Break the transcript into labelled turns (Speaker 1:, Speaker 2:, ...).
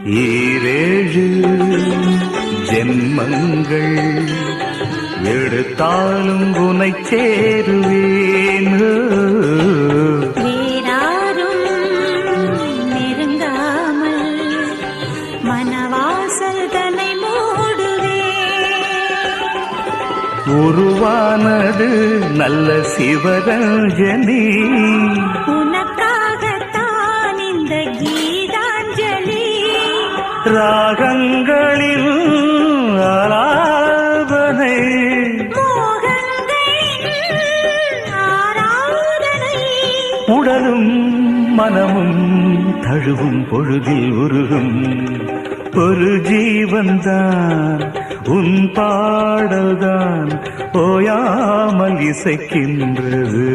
Speaker 1: ஈரேழு ஜென்மங்கள் எடுத்தாலும் உனை சேருவேன்.
Speaker 2: வேறாரும் நெருங்காமல் மனவாசல் தன்னை மூடுவே.
Speaker 1: உருவானது நல்ல சிவரஞ்சனி,
Speaker 2: உனக்காகத்தான் இந்த கீதாஞ்சலி.
Speaker 1: ராகங்களில் ஆலாபனை, உடலும் மனமும் தழுவும் பொழுதில் உருகும் ஒரு ஜீவன்தான் உன் பாடல்தான் ஓயாமல் இசைக்கின்றது.